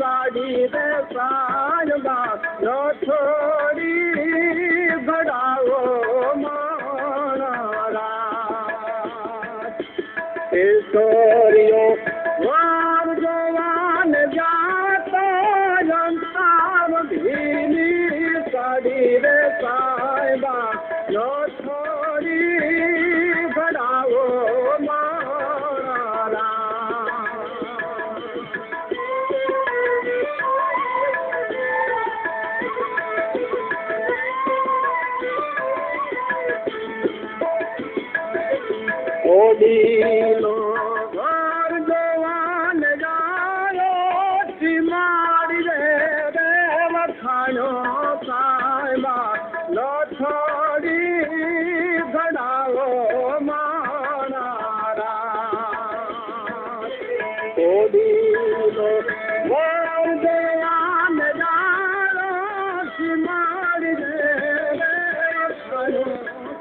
साड़ी रे साया ઓડીલો ઘર જવાન જાયો સીમાડી રે વખાણો સાયબા નો છોડી ઘડાવો ઓડીલો ઘર જવાન જાયો સીમાડી રે વખાણો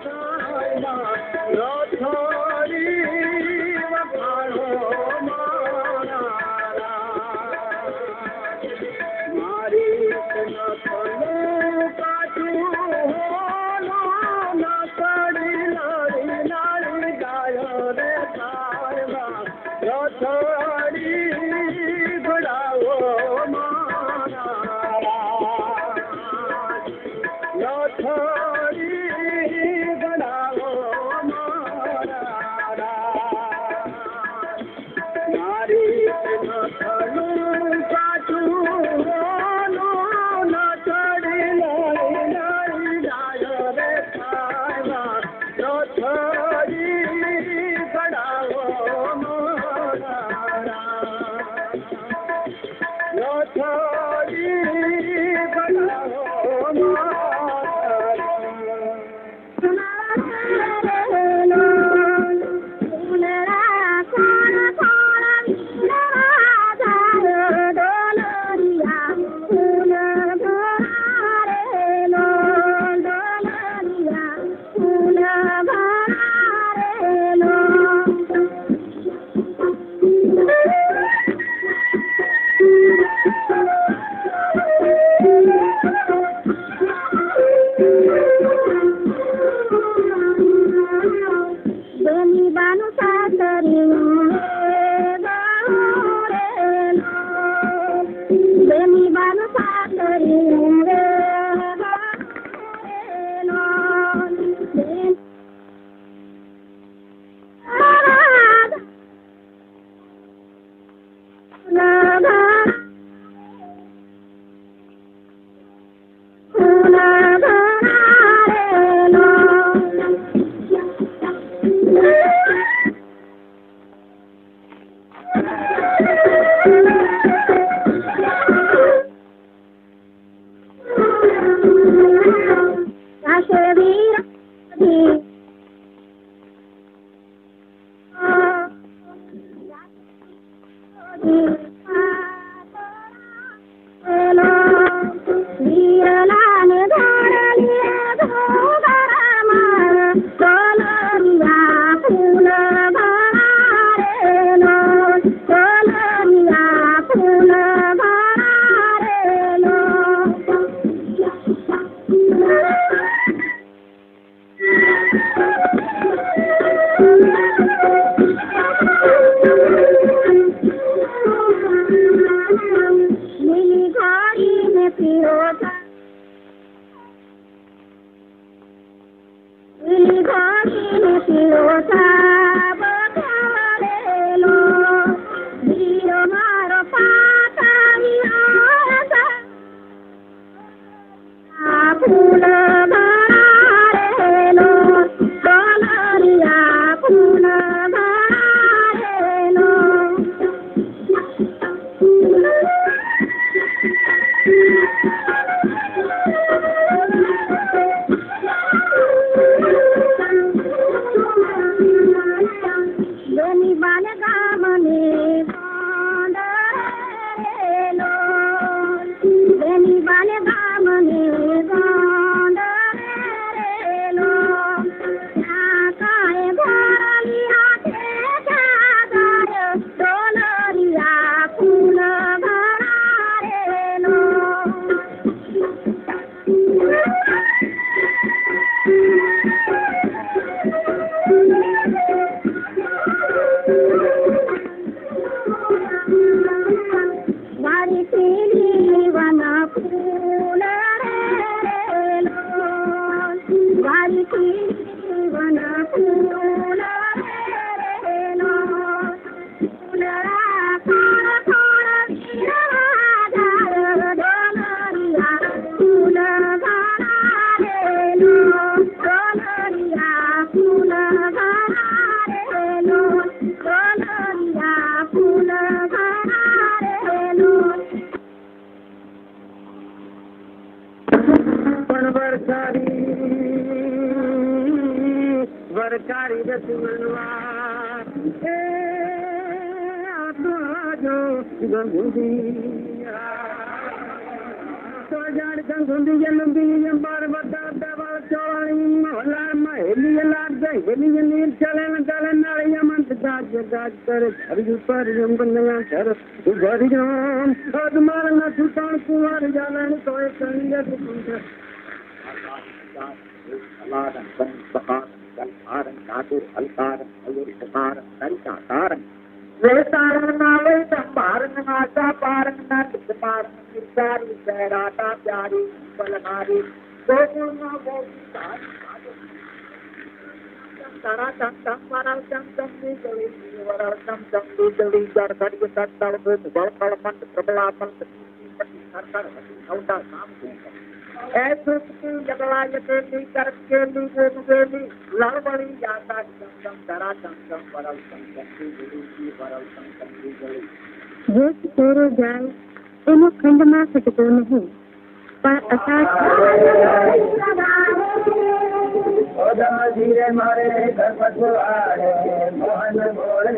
સાયબા નો છોડી વખાણો મારી નખનું કાચું હોનો નકડી લાડી લાડી ગાયો રે સાયબા નો છોડી ઘડાવો નો છોડી ઘડાવો મારી નખનું કાચું હોનો નકડી લાડી લાડી ગાયો રે સાયબા નો છોડી ઘડાવો નો છોડી ઘડાવો ફૂલ તારી રચનવા એ આજો ગંગુદિયા તો જાણ ગંગુદિયા લંબી બાર બતા દવા ચોળી મોહલા મહેલી લાગ ગઈ હેલી નીર ચલે ચલે નાળિયા મંત ગાજ ગાજ કરે હરી ઉપર જંગલના ઘર ઘર જામ અદ મારના સુતાણ કુંવર જાલણ તોય કંગે કુંજ અલાદન બંબહાર કલહારન કાતુર અલકાર અયુર કુમાર કલકારન વેતારણ નાલે સંભારન નાતા પારન ના કુમાર વિચારી સરાતા પ્યારી બલહારી ગોકુળના ગોપીતા તારા ચમ ચમ મારા ચમ ચમ ની ગળી વરા ચમ ચમ ની ગળી દર ઘડી તળ બળ બળ મંત પ્રબલા મંત પતિ સરકાર નવતા નામ એ સુખી જગલા યકેલી કરકેલી ગોગેલી લળવળી જાતા ચમ ચમ તારા ચમ ચમ વરા ચમ ચમ ની ગળી વરા ચમ ચમ ની ગળી જે તેરો જાય એનો ખંડમાં ઘટતો નહીં પણ અસાર ધીરે મારે મોહન બોલે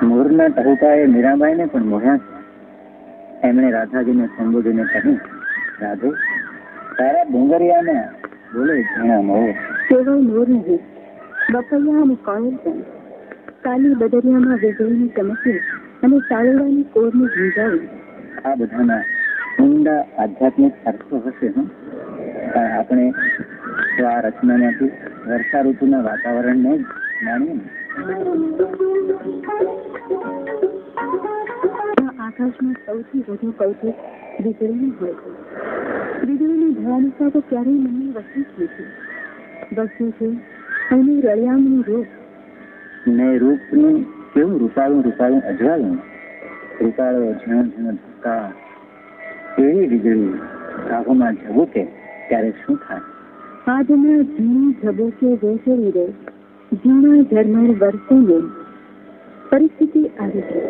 મોરના ટહુકાએ મીરાબાઈને પણ મોહ્યા છે. એમણે રાધાજીને સંબોધીને કહ્યું, રાધે, તારા ડુંગરિયાને બોલે ઝીણા મોર. કેવળ મોર નહીં, બપૈયા અને કોયલ પણ કાલી બદરિયામાં વીજળીની ચમકે અને ચાલવાની કોરને સમજાવી. આ બધાના ઊંડા આધ્યાત્મિક અર્થો હશે. પણ આપણે તો આ રચનામાંથી વર્ષા ઋતુના વાતાવરણને જ માણીએ. આકાશમાં સૌથી વધુ કૌતુક વીજળીનું હોય છે. વીજળીની ભયાનકતા તો ક્યારેય મને વસી જ નથી. વસ્યું છે એનું રળિયામનું રૂપ. ને રૂપનું કેવું રૂપાળું રૂપાળું અજવાળું, રૂપાળો ઝીણો ઝીણો ધક્કા, એવી વીજળી આંખોમાં ઝબૂકે ત્યારે શું થાય? આજના ઝીણા ઝબૂકે વેસરી રહે, ઝીણા ઝરમર વરસે ને પરિસ્થિતિ આવી છે.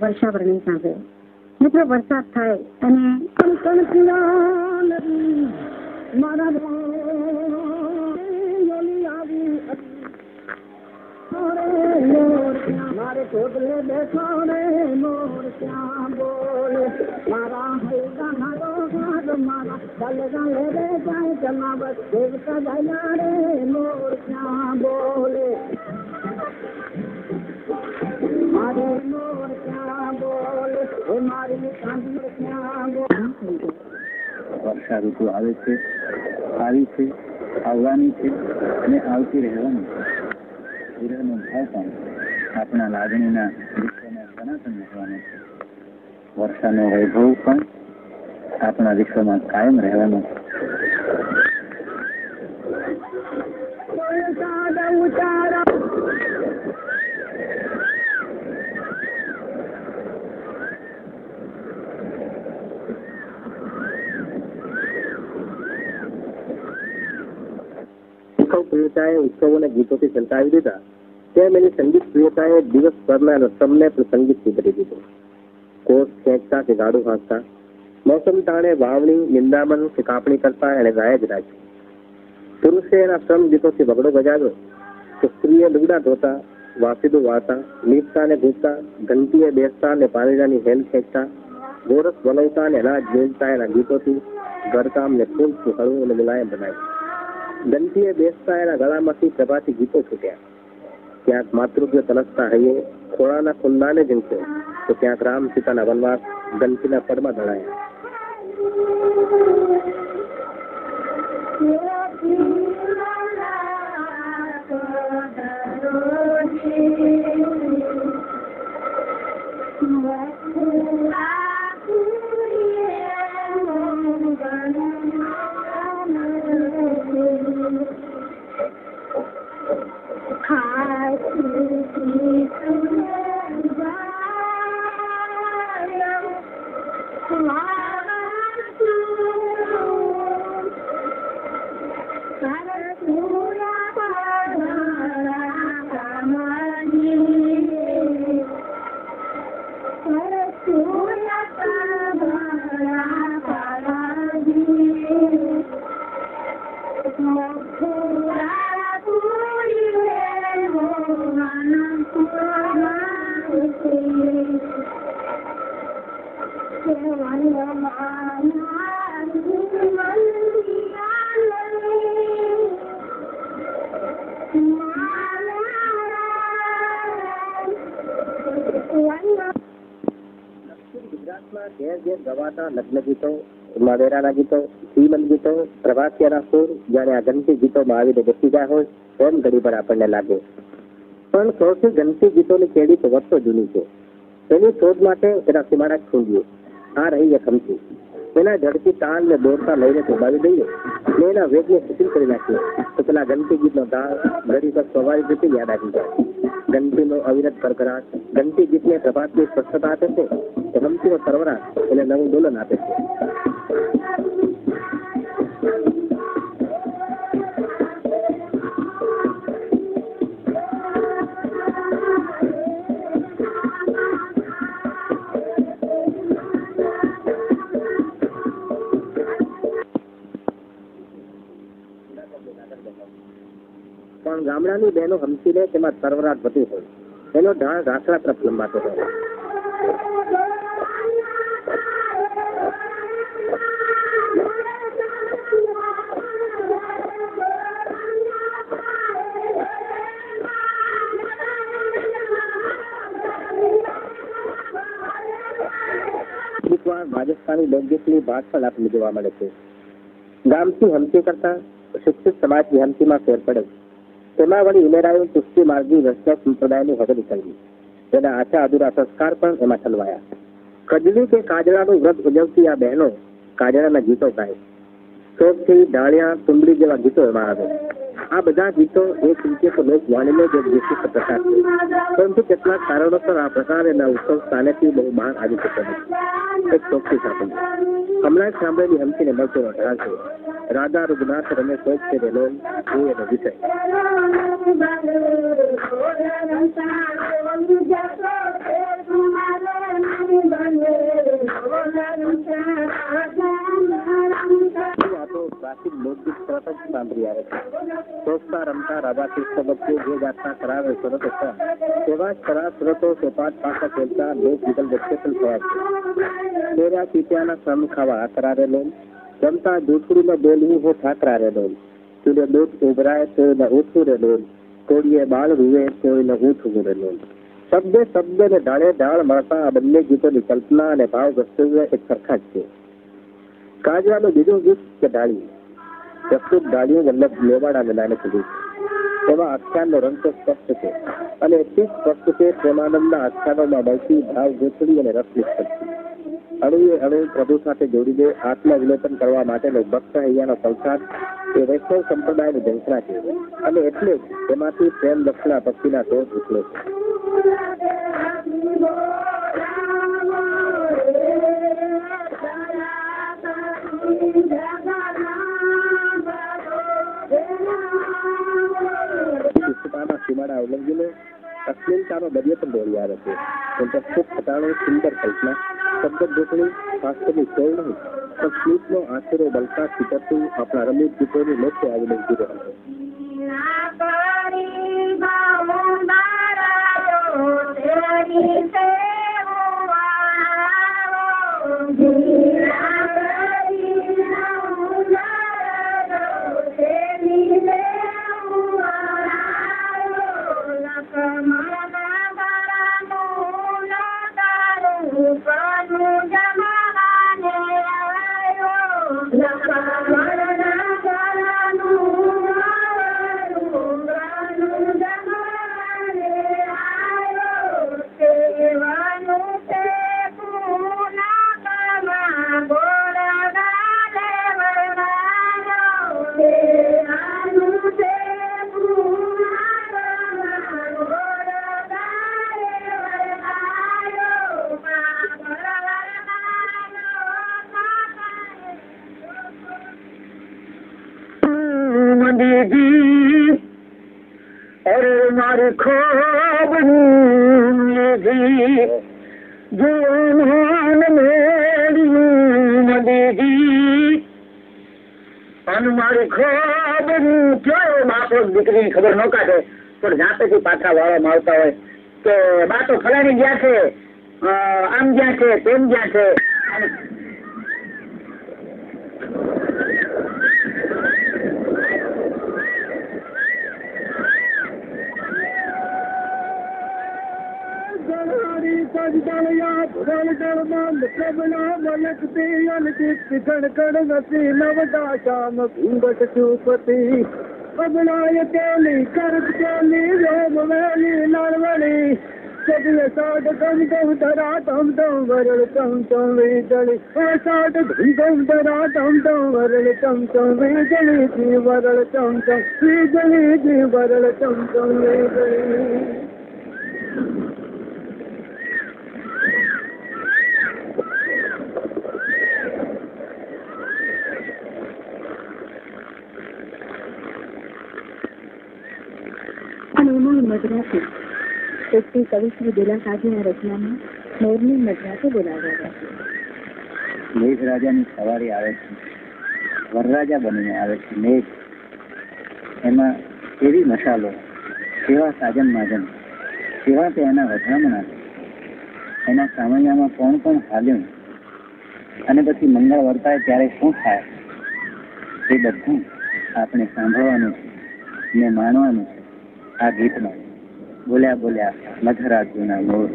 વર્ષાવરણી સાંભળે મિત્રો, વરસાદ થાય અને મારે ચોટલે બેઠો રે મોર ક્યાં બોલે, મારા હલકા મારો હાથ મારા ગલગા લે રે જાય જમાવત દેવતા ગયા રે મોર ક્યાં બોલે, મારે મોર ક્યાં બોલે, એ મારી કાંદી ક્યાં બોલે. વર્ષા ઋતુ આવે છે, આવી છે, આવવાની છે અને આવતી રહેવાની છે. વિરહનો ભાવ પણ આપણા લાગણીના વિશ્વમાં સનાતન રહેવાનો છે. વર્ષાનો વૈભવ પણ આપણા વિશ્વમાં કાયમ રહેવાનો છે. પ્રિયતાએ ઉત્સવોને ગીતોથી છલકાવી દીધા, તેમ એની સંગીત પ્રિયતાએ દિવસભરના તમને પણ સંગીતથી કરી દીધું. કોષ ખેંચતા કે ગાડું હાંકતા, મોસમ ટાણે વાવણી, નિંદામણ કે કાપણી કરતા એને ગાય જ રાખ્યું. પુરુષે એના શ્રમ ગીતોથી વગડો બજાવ્યો તો સ્ત્રીએ લુગડા ધોતા, વાસીદું વાળતા, નીપતા ને ઘૂંચતા, ઘંટીએ બેસતા ને પાણીની હેલ ખેંચતા, ગોરસ વલવતા ને અનાજ વેચતા એના ગીતોથી ઘરકામ ને ફૂલથી હળવું અને મુલાયમ બનાવ્યું. ઘંટીએ બેસતા એના ગળામાંથી પ્રભાતી ગીતો છૂટ્યા. ક્યાંક માતૃત્વ તલસતા હૈયે ખોળાના કુંડાને ઝીંક્યો તો ક્યાંક રામ સીતાના વનવાસ ઘંટીના પડમાં દળાયા. ગવાતા લગ્ન ગીતો, માવેરાના ગીતો, શ્રીમંત ગીતો, પ્રવાસીયાના સુર જાણે આ ઘંટી ગીતોમાં આવીને બેસી ગયા હોય એમ ઘડી પર આપણને લાગે. પણ સૌથી ઘંટી ગીતોની કેડી તો વર્ષો જૂની છે. એની શોધ માટે એના સીમાડા ખૂંદ્યું. આ રહી એ ખમતી, એના ઝડપી તાલ ને દોડતા લઈને દબાવી દઈએ મેં એના વેગને શિથિલ કરી નાખ્યો તો પેલા ઘંટી ગીતનો તાળ ઘડી પર સ્વાભાવિક રીતે યાદ આવી જાય. ઘંટીનો અવિરત કરકરાટ ઘંટી ગીતને પ્રભાતની સ્પષ્ટતા આપે છે. રમતીનો સરવરાટ એને નવું ડોલન આપે છે. પણ ગામડાની બહેનો હમસીને તેમાં સરવરાટ વધુ હોય. એનો ઢાળ રાખડા તરફ લંબાતો હોય. રાજસ્થાની લોકગીતની ભાત પણ આપણને જોવા મળે છે. ગામથી હમતી કરતા શિક્ષિત સમાજની હમતીમાં ફેર પડે. તેમાં વળી ઉમેરાયું ચુસ્તી માર્ગી વૈષ્ણવ સંપ્રદાયની હગડી કરવી. તેના આછા અધૂરા સંસ્કાર પણ એમાં ઠલવાયા. કજલી કે કાજળાનું વ્રત ઉજવતી આ બહેનો કાજળાના ગીતો ગાય. શોભથી ડાળિયા તુંબડી જેવા ગીતો એમાં આવે. આ બધા ગીતો એક રીતે તો લોકવાણીનો જ એક વિશિષ્ટ પ્રકાર છે. પરંતુ કેટલાક કારણોસર આ પ્રકાર એના ઉત્સવ સ્થાનેથી બહુ બહાર આવી ચૂક્યો નથી. એક ચોખ્ખી સાંભળી હમણાં જ સાંભળેલી હમતીને મળતો ઢાળ છે. રાધા રઘુનાથ રમે શોખ છે રેલો એ એનો વિષય. પ્રાચીન લોકગીત તરત જ સાંભળી આવે છે. શોભતા રમતા રાધા કૃષ્ણ વચ્ચે જે ગાતા ખરાબ શરતો હતા તેવા જ ખરાબ શરતો સોપાટ પાછા ખેલતા લોકગીતલ વચ્ચે પણ થયા છે. તેરા પીત્યાના શ્રમ ખાવા કરારેલો જમતા દૂધડીમાં બોલવું હો ઠાકરા રે ડોલ. તુને દૂધ ઉભરાય તો ન ઉઠું રે ડોલ. કોડીએ બાળ રૂવે તો ન ઉઠવું રે ડોલ. શબ્દે શબ્દ ને ઢાળે ઢાળ મળતા આ બંને ગીતોની કલ્પના અને ભાવ વસ્તુઓ એક સરખા જ છે. કાજવાનું બીજું ગીત કે ડાળી પ્રસ્તુત ડાળીઓ વલ્લભ મેવાડા મેલાને કીધું છે. તેમાં આખ્યાનનો રંગ તો સ્પષ્ટ છે અને એટલી સ્પષ્ટ છે પ્રેમાનંદના આખ્યાનોમાં મળતી ભાવ ગોઠડી અને રસ નિષ્પત્તિ. અણુએ અણુ પ્રભુ સાથે જોડી દે આત્મવિલોપન કરવા માટેનો ભક્ત હૈયાનો સંસાર એ વૈષ્ણવ સંપ્રદાયની ઝંખના છે અને એટલે જ તેમાંથી પ્રેમ લક્ષણા ભક્તિના ટોચ ઉછળે છે. સીમાડા ઉલ્લંઘીને અશ્લીલતાનો દરિયો પણ દોડી આવે છે. પ્રસ્તુત ખટાણો સુંદર કલ્પના શબ્દ ગોઠણી શાસ્ત્રની સોળ નહીં પણ સ્મિતનો આશરો બલતા છીતરતું આપણા રમિત ગીતોની લોકે આવીને ઉભી રહે છે. अरे मारी ख्वाब મારી ખોબ કેવો બાપો દીકરી ખબર ન કાઢે પણ જાતેથી પાછા વાળવામાં આવતા હોય કે બા તો ફલાણી ગયા છે, આમ ગયા છે, તેમ ગયા છે. સદિય સાડ ધમ ધમ ધરા ધમ ધમ વરળ ચમ ચમ વીજળી સાડ ધમ ધમ ધરા ધમ ધમ વરળ ચમ ચમ વીજળી જી વરળ ચમ ચમ વીજળી જી વરળ ચમ ચમ વીજળી. મજરાથી શ્રી કવિશ્રી દિલાસાજીના રચનામાં મોરની મજરાથી બોલાવ્યા છે. મેઘરાજાની સવારી આવે છે, વરરાજા બનીને આવે છે મેઘ. એમાં એવી મશાલો, એવા સાજન માજન, એવા તે એના વધામણા, એના સામૈયામાં કોણ કોણ હાલ્યું અને પછી મંગળ વર્તાય ત્યારે શું થાય એ બધું આપણે સાંભળવાનું છે ને માણવાનું છે આ ગીતમાં. બોલ્યા બોલ્યા મધરાજના મોર.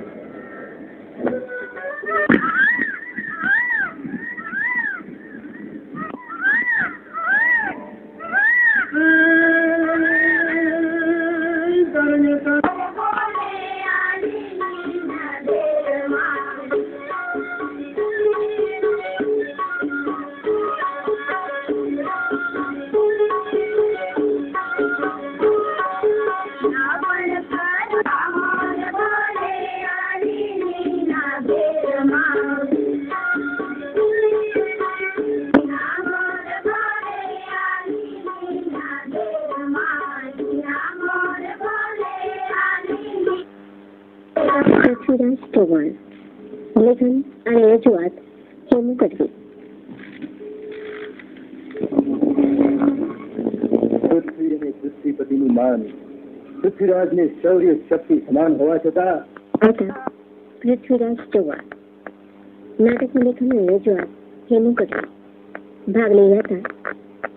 લેખન અને રજૂઆત હેમુ ગઢવી. પૃથ્વી અને પૃથ્વીપતિનું માન પૃથ્વીરાજને શૌર્ય શક્તિ સમાન હોવા છતાં પૃથ્વીરાજ ચૌહાણ. નાટકનું લેખન અને રજૂઆત હેમુ ગઢવી. ભાગ લઈ હતા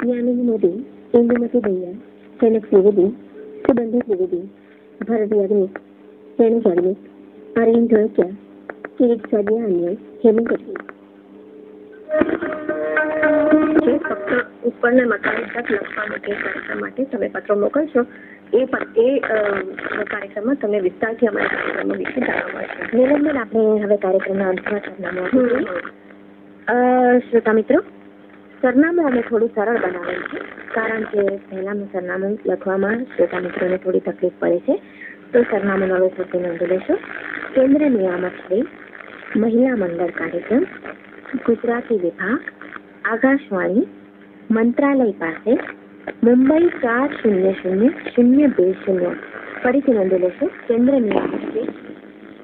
યામિની મોદી, ઇન્દુમતી દૈયા, જનક ત્રિવેદી, સુબંધર ત્રિવેદી, ભરત યાજ્ઞિક, રેણુ યાજ્ઞિક, અરવિંદ ધોળકિયા, કિરીટ સાદિયા અને હેમુ ગઢવી. ફક્ત ઉપરના મકાન તક લખવા માટે કાર્યક્રમ માટે તમે પત્રો મોકલશો. એ કાર્યક્રમમાં તમે વિસ્તારથી અમારા કાર્યક્રમો વિશે જાણવા મળશે. નિરંજન, આપણે હવે કાર્યક્રમના અંતમાં સરનામું આપીશું. શ્રોતા મિત્રો, સરનામું અમે થોડું સરળ બનાવેલ છે કારણ કે પહેલાનું સરનામું લખવામાં શ્રોતા મિત્રોને થોડી તકલીફ પડે છે. તો સરનામું હવે પૂરતી નોંધી લેશો. કેન્દ્ર નિયામક શ્રી, મહિલા મંડળ કાર્યક્રમ, ગુજરાતી વિભાગ, આકાશવાણી, મંત્રાલય પાસે, મુંબઈ 400020. ફરીથી નોંધી લેશો. કેન્દ્ર નિયામક શ્રી.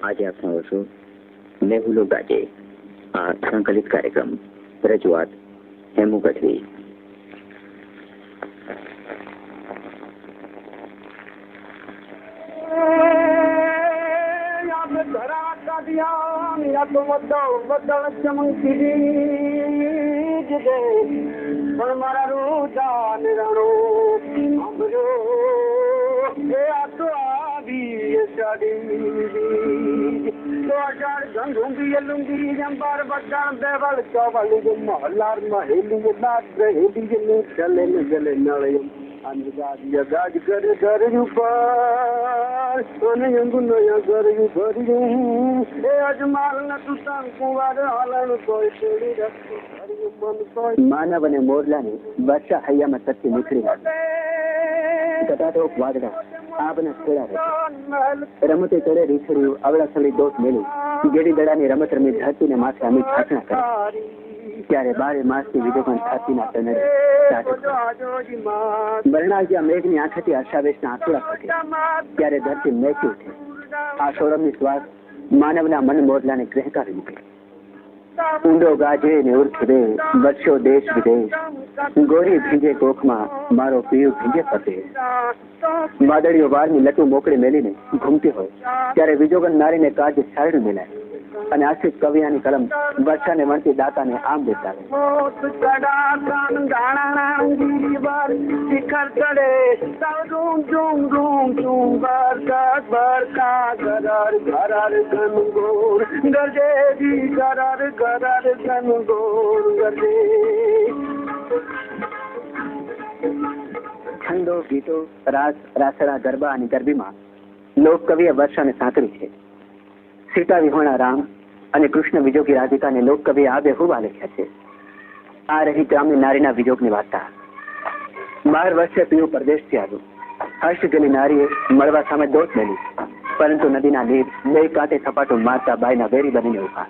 આજે આપ સાંભળશો મેહુલો ગાજે, આ સંકલિત કાર્યક્રમ. રજૂઆત હેમુ ગઢવી. મારા રોજા નિરાણો તો આવી ગંગુંગી લુંગી જંબાર બગાન દેવલ ચોવલી મોહલાર મહેલી નાદ રહેલી જને ચલે ને જલે નળયમ અંજાદિય ગાજ કરે ગરયુ પર સોને અંગુનો યા ગરયુ ગરયુ એ અજમાલ ન તુસં કુવાર હાલણ કોઈ છોડી રખો ગરયુ મન કોઈ. માનવ અને મોરલાની વર્ષા હૈયામાં તરથી નીકળી આવી. કટાટો વાદળા આબના છેડા રમતે ચડે રીછડ્યું અવળા સળી દોટ મેલી ગેડી દડાની રમત રમી ધરતીને માથે અમી છાછણા કરી. ત્યારે 12 માસથી વિજયકાંત છાતીના ટનડે બરણાજ્યા મેઘની આંખથી હર્ષાવેશના આંસુડા ફૂટે. ત્યારે ધરતી મેચી ઉઠે. આ સોળમની શ્વાસ માનવના મન મોરલાને ગ્રહકારી મૂકે. ઊંડો ગાજે ને ઉર્ખે વર્ષો દેશ વિદેશ, ગોરી ભીંજે કોખમાં મારો પીયું ભીંજે પરદેશ. વાદળીઓ વારની લટુ મોકળી મેલીને ઘૂમતી હોય ત્યારે વિજોગન નારીને કાજ સારડ મેલાય અને આશિક કવિયાની કલમ વર્ષાને વણતી દાતાને આમ દેતા છંદો, ગીતો, રાસ, રાસડા, ગરબા અને ગરબીમાં લોક કવિએ વર્ષાને સાંકળી છે. सीता विहोणा राम અને કૃષ્ણ વિજોગી રાધિકાને લોકકવિ આ બેહુબા લખ્યા છે. આ રહી ગ્રામ્ય નારીના વિજોગની વાર્તા. 12 વર્ષે પીવું પરદેશથી આવ્યું. હર્ષ ગયેલી નારીએ મળવા સામે દોટ મેલી, પરંતુ નદીના નીર બે કાંઠે થપાટું મારતા બાઈના વેરી બનીને ઉભા.